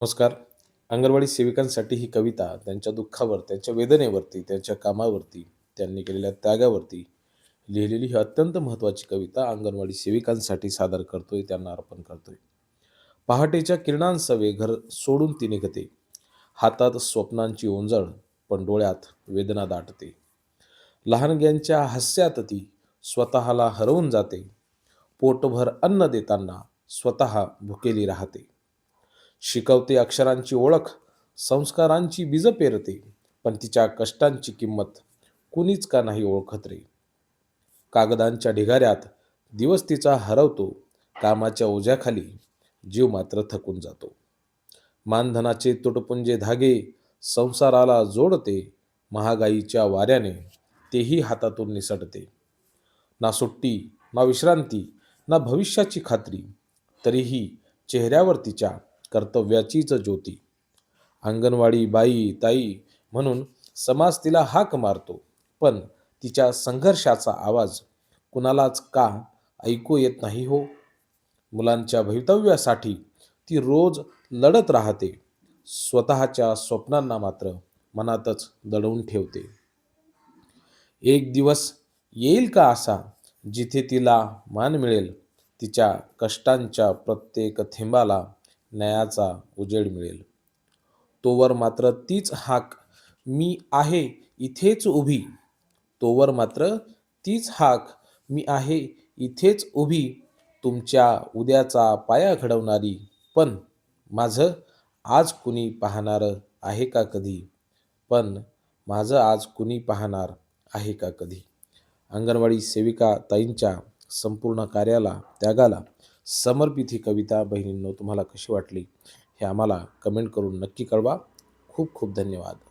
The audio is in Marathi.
नमस्कार. अंगणवाडी सेविकांसाठी ही कविता त्यांच्या दुःखावर, त्यांच्या वेदनेवरती, त्यांच्या कामावरती, त्यांनी केलेल्या त्यागावरती लिहिलेली ही अत्यंत महत्त्वाची कविता अंगणवाडी सेविकांसाठी सादर करतोय, त्यांना अर्पण करतोय. पहाटेच्या किरणांसवे घर सोडून ती निघते. हातात स्वप्नांची ओंजळ, पण डोळ्यात वेदना दाटते. लहानग्यांच्या हास्यात ती स्वतःला हरवून जाते. पोटभर अन्न देताना स्वतः भुकेली राहते. शिकवते अक्षरांची ओळख, संस्कारांची बीज पेरते, पण तिच्या कष्टांची किंमत कुणीच का नाही ओळखत रे. कागदांच्या ढिगाऱ्यात दिवस तिचा हरवतो, कामाच्या ओझ्याखाली जीव मात्र थकून जातो. मानधनाचे तुटपुंजे धागे संसाराला जोडते, महागाईच्या वाऱ्याने तेही हातातून निसटते. ना सुट्टी, ना विश्रांती, ना भविष्याची खात्री, तरीही चेहऱ्यावर तिच्या कर्तव्याचीच ज्योती. अंगणवाडी बाई ताई म्हणून समाज तिला हाक मारतो, पण तिच्या संघर्षाचा आवाज कुणालाच का ऐकू येत नाही हो. मुलांच्या भवितव्यासाठी ती रोज लढत राहते, स्वतःच्या स्वप्नांना मात्र मनातच दडवून ठेवते. एक दिवस येईल का असा, जिथे तिला मान मिळेल, तिच्या कष्टांच्या प्रत्येक थेंबाला न्यायाचा उजेड मिळेल. तोवर मात्र तीच हाक, मी आहे इथेच उभी. तोवर मात्र तीच हाक, मी आहे इथेच उभी. तुमच्या उद्याचा पाया घडवणारी, पण माझं आज कुणी पाहणार आहे का कधी? पण माझं आज कुणी पाहणार आहे का कधी? अंगणवाडी सेविका ताईंच्या संपूर्ण कार्याला, त्यागाला समर्पित ही कविता बहिणींनो तुम्हाला कशी वाटली हे आम्हाला कमेंट करून नक्की कळवा. खूप खूप धन्यवाद.